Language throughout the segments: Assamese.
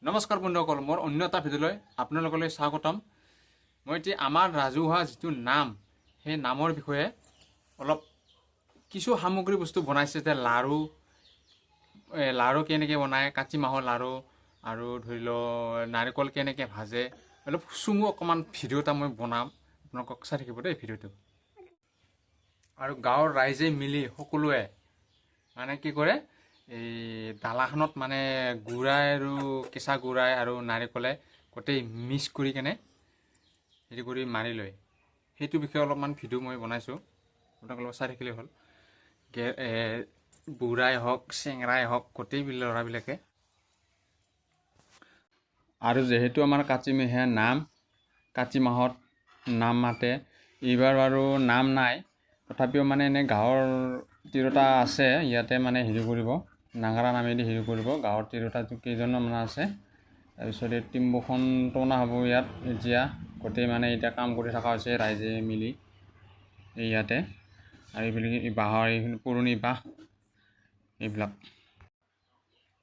নমস্কাৰ বন্ধুসকল, মোৰ অন্য এটা ভিডিঅ'লৈ আপোনালোকলৈ স্বাগতম। মই এতিয়া আমাৰ ৰাজহুৱা যিটো নাম, সেই নামৰ বিষয়ে অলপ কিছু সামগ্ৰী বস্তু বনাইছে। যে লাড়ু কেনেকৈ বনায়, কাতি মাহৰ লাড়ু, আৰু ধৰি লওক নাৰিকল কেনেকৈ ভাজে, অলপ চুমু অকণমান ভিডিঅ' এটা মই বনাম, আপোনালোকক চাই থাকিব দেই ভিডিঅ'টো। আৰু গাঁৱৰ ৰাইজে মিলি সকলোৱে মানে কি কৰে, এই ডালাখনত মানে গুড়াই আৰু কেঁচা গুড়াই আৰু নাৰিকলে গোটেই মিক্স কৰি কেনে হেৰি কৰি মাৰি লয়। সেইটো বিষয়ে অলপমান ভিডিঅ' মই বনাইছোঁ, আপোনালোকে চাই থাকিলেই হ'ল। বুঢ়াই হওক চেংৰাই হওক গোটেইবিলাক ল'ৰাবিলাকে। আৰু যিহেতু আমাৰ কাতিমহীয়া নাম, কাতি মাহত নাম মাতে। এইবাৰ বাৰু নাম নাই, তথাপিও মানে এনে গাঁৱৰ তিৰোতা আছে ইয়াতে মানে হেৰি কৰিব, নাগাৰা নামেদি হেৰি কৰিব। গাঁৱৰ তিৰোতা কেইজনমান আছে। তাৰপিছত এই টিম্বুখন টনা হ'ব ইয়াত এতিয়া। গোটেই মানে এতিয়া কাম কৰি থকা হৈছে ৰাইজে মিলি ইয়াতে। আৰু এইবিলাক বাঁহৰ এইখিনি পুৰণি বাঁহ এইবিলাক।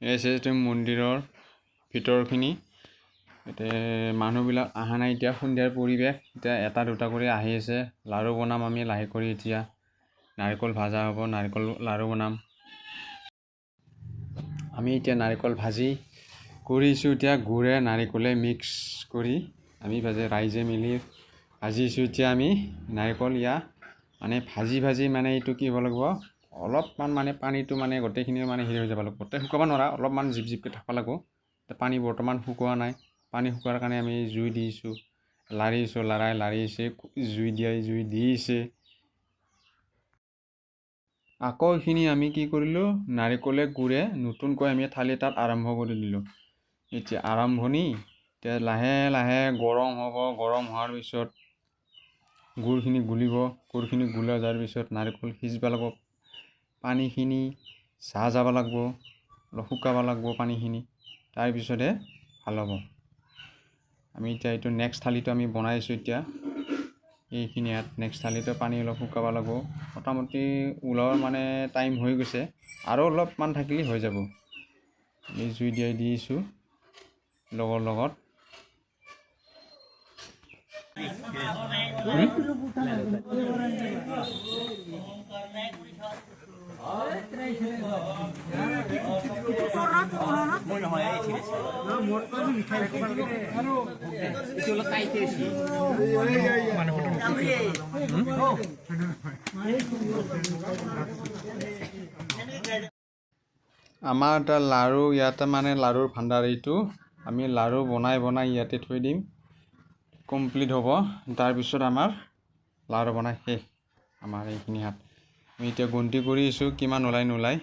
এই আছে মন্দিৰৰ ভিতৰখিনি। এতিয়া মানুহবিলাক অহা নাই, এতিয়া সন্ধিয়াৰ পৰিৱেশ। এতিয়া এটা দুটা কৰি আহি আছে। লাড়ু বনাম আমি লাহে কৰি, এতিয়া নাৰিকল ভাজা হ'ব, নাৰিকল লাড়ু বনাম আমি। এতিয়া নাৰিকল ভাজি কৰিছোঁ, এতিয়া গুড়ে নাৰিকলে মিক্স কৰি আমি ৰাইজে মিলি ভাজিছোঁ। এতিয়া আমি নাৰিকল মানে ভাজি মানে এইটো কি হ'ব লাগিব, অলপমান মানে পানীটো মানে গোটেইখিনি মানে হেৰি হৈ যাব লাগিব। গোটেই শুকাব নোৱাৰা, অলপমান জিপ জিপকৈ থাকিব লাগিব। পানী বৰ্তমান শুকোৱা নাই, পানী শুকোৱাৰ কাৰণে আমি জুই দিছোঁ, লাৰিছে, জুই দিছে। আকৌ এইখিনি আমি কি কৰিলোঁ, নাৰিকলে গুড়ে নতুনকৈ আমি থালি তাত আৰম্ভ কৰি দিলোঁ। এতিয়া আৰম্ভণি, এতিয়া লাহে লাহে গৰম হ'ব। গৰম হোৱাৰ পিছত গুড়খিনি গুলিব। গুড়খিনি গুলা যোৱাৰ পিছত নাৰিকল সিজিব লাগিব, পানীখিনি যাব লাগিব, অলপ শুকাব লাগিব পানীখিনি, তাৰপিছতহে ভাল হ'ব। আমি এতিয়া এইটো নেক্সট থালিটো আমি বনাইছোঁ। এতিয়া এইখিনি ইয়াত নেক্সট থালিটো পানী অলপ শুকাব লাগিব। মোটামুটি ওলোৱাৰ মানে টাইম হৈ গৈছে, আৰু অলপমান থাকিলে হৈ যাব। আমি জুই দিছোঁ লগত। আমাৰ এটা লাড়ু ইয়াতে মানে লাড়ুৰ ভাণ্ডাৰ এইটো। আমি লাড়ু বনাই ইয়াতে থৈ দিম, কমপ্লিট হ'ব। তাৰপিছত আমাৰ লাড়ু বনাই শেষ। আমাৰ এইখিনি হাত আমি এতিয়া গন্তি কৰি আছোঁ কিমান ওলাই নোলায়।